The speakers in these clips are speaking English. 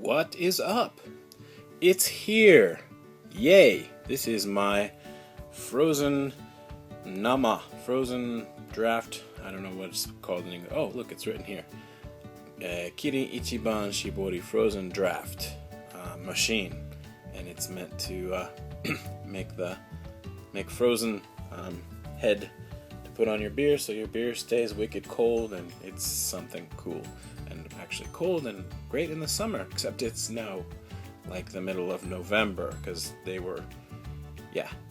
What is up? It's here! Yay! This is my frozen draft. I don't know what it's called in English. Oh, look, it's written here. Kirin Ichiban Shibori frozen draft machine, and it's meant to make frozen head to put on your beer, so your beer stays wicked cold, and it's something cool and actually cold and great in the summer. Except it's now like the middle of November because they were,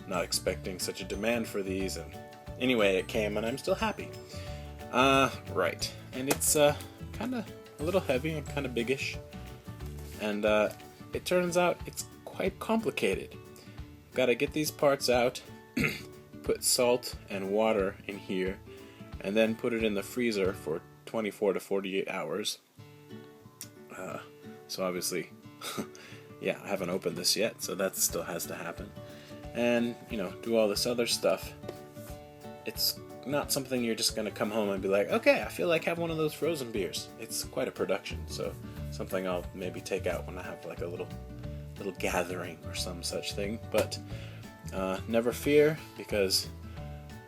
not expecting such a demand for these, and anyway, it came, and I'm still happy. Right, and it's kind of a little heavy and kind of biggish, and it turns out it's quite complicated. Got to get these parts out, put salt and water in here, and then put it in the freezer for 24 to 48 hours. So obviously, I haven't opened this yet, so that still has to happen. And, do all this other stuff. It's not something you're just going to come home and be like, okay, I feel like having one of those frozen beers. It's quite a production, so something I'll maybe take out when I have like a little gathering or some such thing. But never fear, because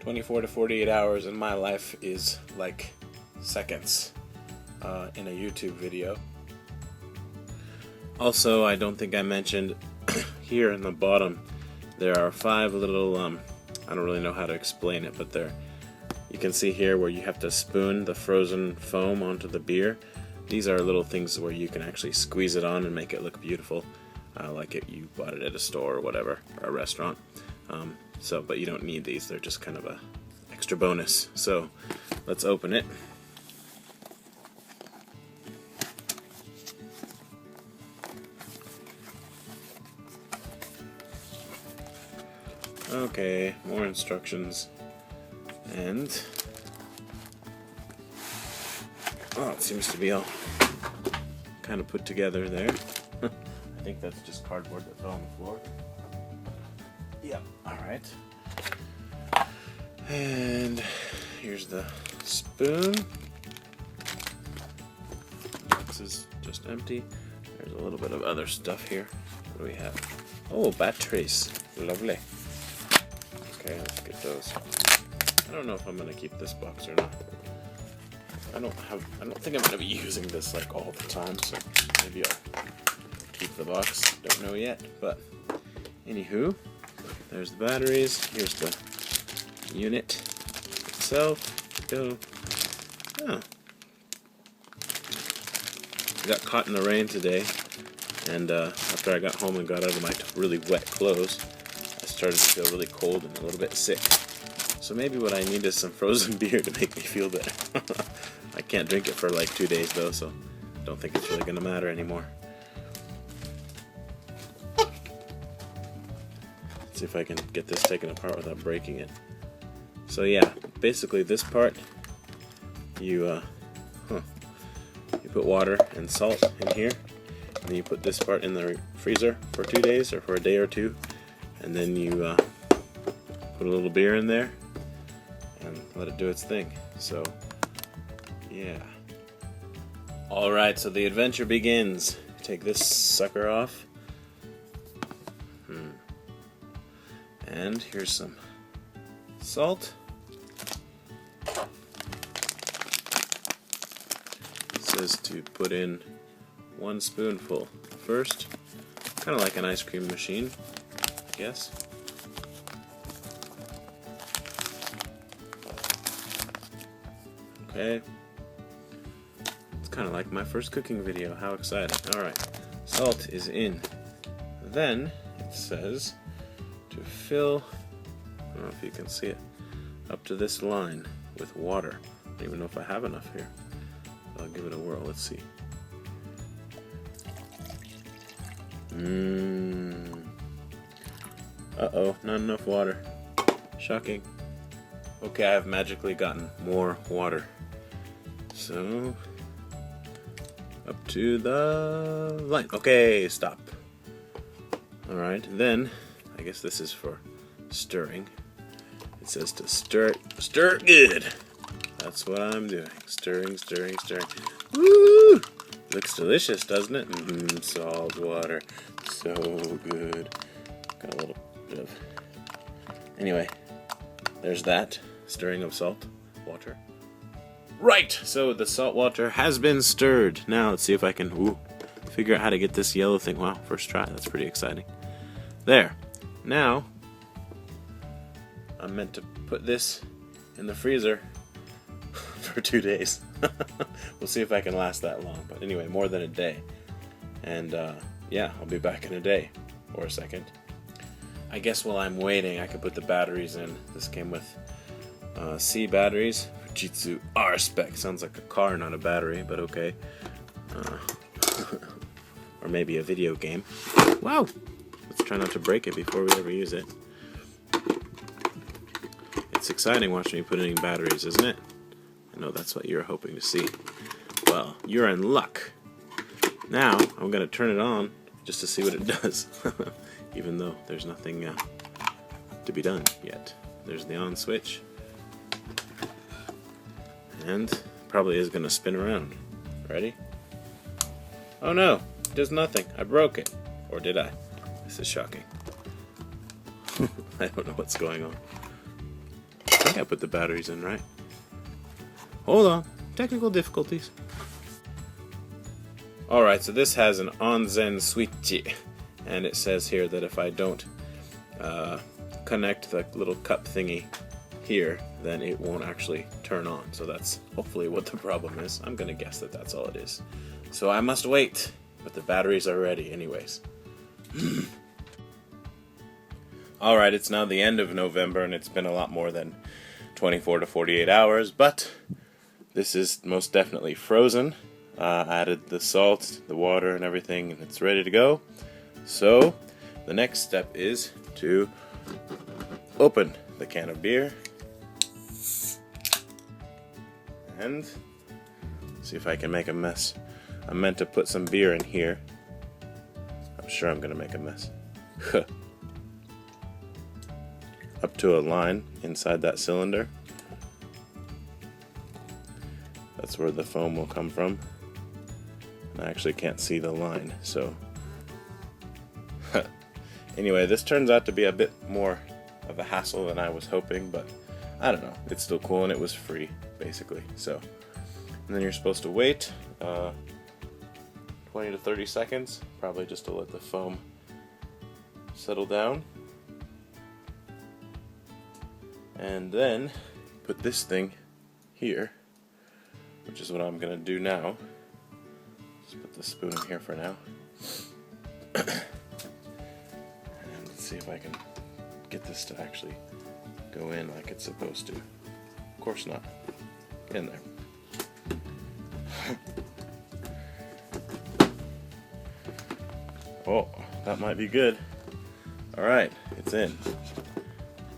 24 to 48 hours in my life is like seconds in a YouTube video. Also, I don't think I mentioned here in the bottom there are 5 little I don't really know how to explain it, but you can see here where you have to spoon the frozen foam onto the beer. These are little things where you can actually squeeze it on and make it look beautiful, like you bought it at a store or whatever, or a restaurant. But you don't need these, they're just kind of a extra bonus. So let's open it. Okay, more instructions, and it seems to be all kind of put together there. I think that's just cardboard that fell on the floor. Yep, alright. And here's the spoon. This is just empty. There's a little bit of other stuff here. What do we have? Oh, batteries. Lovely. Okay, let's get those. I don't know if I'm gonna keep this box or not. I don't think I'm gonna be using this like all the time, so maybe I'll keep the box. Don't know yet, but anywho, there's the batteries. Here's the unit itself. Go. Oh. I got caught in the rain today, and after I got home and got out of my really wet clothes, I started to feel really cold and a little bit sick. So maybe what I need is some frozen beer to make me feel better. I can't drink it for like 2 days though, so I don't think it's really going to matter anymore. Let's see if I can get this taken apart without breaking it. So yeah, basically this part, you put water and salt in here, and then you put this part in the freezer for 2 days or for a day or two, and then you put a little beer in there and let it do its thing. So yeah. Alright, so the adventure begins. Take this sucker off. And here's some salt. It says to put in 1 spoonful first. Kind of like an ice cream machine, I guess. Okay. It's kind of like my first cooking video. How exciting. Alright. Salt is in. Then it says to fill, I don't know if you can see it, up to this line with water. I don't even know if I have enough here. I'll give it a whirl. Let's see. Uh-oh, not enough water. Shocking. Okay, I've magically gotten more water. So, up to the line. Okay, stop. Alright, then, I guess this is for stirring. It says to stir it good. That's what I'm doing. Stirring. Woo! Looks delicious, doesn't it? Salt water. So good. Got a little bit of... Anyway, there's that. Stirring of salt water. Right! So the salt water has been stirred. Now let's see if I can figure out how to get this yellow thing. Wow, first try. That's pretty exciting. There. Now, I'm meant to put this in the freezer for 2 days. We'll see if I can last that long. But anyway, more than a day. And yeah, I'll be back in a day or a second. I guess while I'm waiting, I could put the batteries in. This came with C batteries. Fujitsu R spec. Sounds like a car, not a battery, but okay. Or maybe a video game. Wow! Let's try not to break it before we ever use it. It's exciting watching me put in batteries, isn't it? I know that's what you're hoping to see. Well, you're in luck. Now, I'm going to turn it on just to see what it does. Even though there's nothing to be done yet. There's the on switch. And probably is going to spin around. Ready? Oh no, it does nothing. I broke it. Or did I? This is shocking. I don't know what's going on. I think I put the batteries in, right? Hold on. Technical difficulties. Alright, so this has an onzen switch. And it says here that if I don't connect the little cup thingy here, then it won't actually turn on. So that's hopefully what the problem is. I'm going to guess that that's all it is. So I must wait. But the batteries are ready anyways. Alright, it's now the end of November and it's been a lot more than 24 to 48 hours, but this is most definitely frozen. Added the salt, the water, and everything, and it's ready to go. So, the next step is to open the can of beer and see if I can make a mess. I meant to put some beer in here. I'm sure I'm going to make a mess. Up to a line inside that cylinder. That's where the foam will come from. I actually can't see the line, so... Anyway, this turns out to be a bit more of a hassle than I was hoping, but I don't know. It's still cool and it was free, basically. So, and then you're supposed to wait 20 to 30 seconds, probably just to let the foam settle down. And then put this thing here, which is what I'm going to do now. Just put the spoon in here for now. And let's see if I can get this to actually go in like it's supposed to. Of course not. Get in there. Oh, that might be good. Alright, it's in.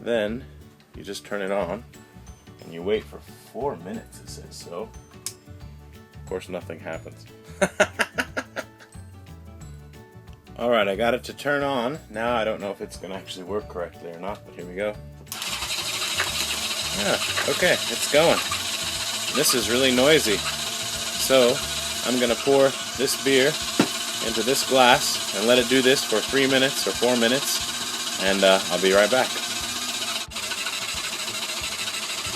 Then you just turn it on and you wait for 4 minutes, it says so. Of course nothing happens. Alright, I got it to turn on. Now I don't know if it's going to actually work correctly or not, but here we go. Yeah, okay, it's going. This is really noisy. So, I'm going to pour this beer into this glass and let it do this for 3 minutes or 4 minutes, and I'll be right back.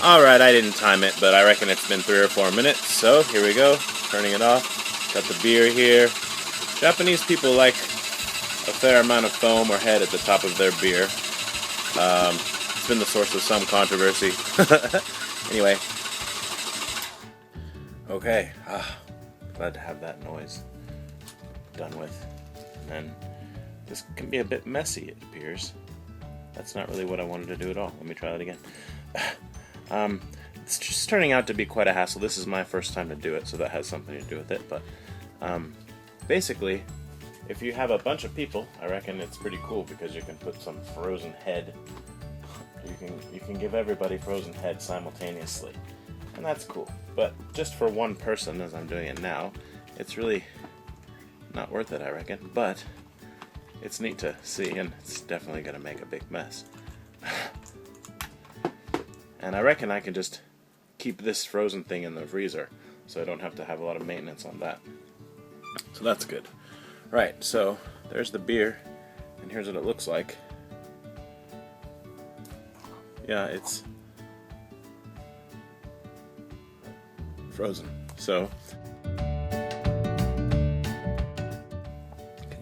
Alright, I didn't time it, but I reckon it's been 3 or 4 minutes, so here we go, turning it off. Got the beer here. Japanese people like a fair amount of foam or head at the top of their beer. It's been the source of some controversy. Anyway. Okay, glad to have that noise done with. And this can be a bit messy, it appears. That's not really what I wanted to do at all. Let me try that again. It's just turning out to be quite a hassle. This is my first time to do it, so that has something to do with it. But basically, if you have a bunch of people, I reckon it's pretty cool because you can put some frozen head. You can give everybody frozen head simultaneously, and that's cool. But just for one person, as I'm doing it now, it's really not worth it, I reckon. But it's neat to see, and it's definitely going to make a big mess. And I reckon I can just keep this frozen thing in the freezer, so I don't have to have a lot of maintenance on that. So that's good. Right, so there's the beer, and here's what it looks like. Yeah, it's frozen. So, can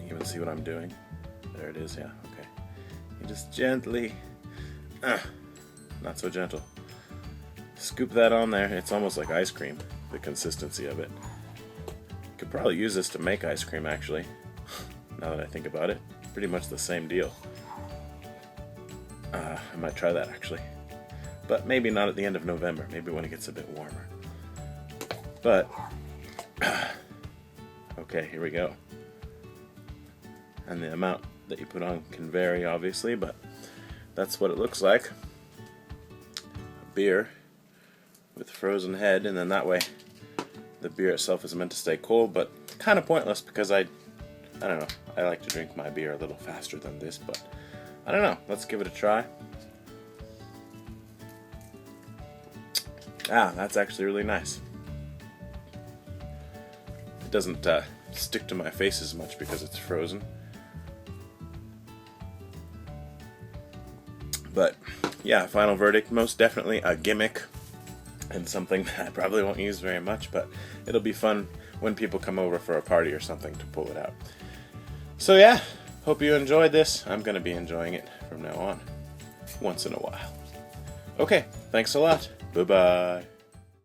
you even see what I'm doing? There it is, yeah, okay. You just gently, not so gentle, scoop that on there. It's almost like ice cream, the consistency of it. You could probably use this to make ice cream, actually, now that I think about it. Pretty much the same deal. I might try that, actually. But maybe not at the end of November, maybe when it gets a bit warmer. But, okay, here we go. And the amount that you put on can vary, obviously, but that's what it looks like. A beer with frozen head, and then that way the beer itself is meant to stay cold, but kind of pointless because I don't know, I like to drink my beer a little faster than this, but I don't know, let's give it a try. That's actually really nice. It doesn't stick to my face as much because it's frozen. But yeah, final verdict, most definitely a gimmick, and something that I probably won't use very much, but it'll be fun when people come over for a party or something to pull it out. So yeah, hope you enjoyed this. I'm going to be enjoying it from now on, once in a while. Okay, thanks a lot. Bye-bye.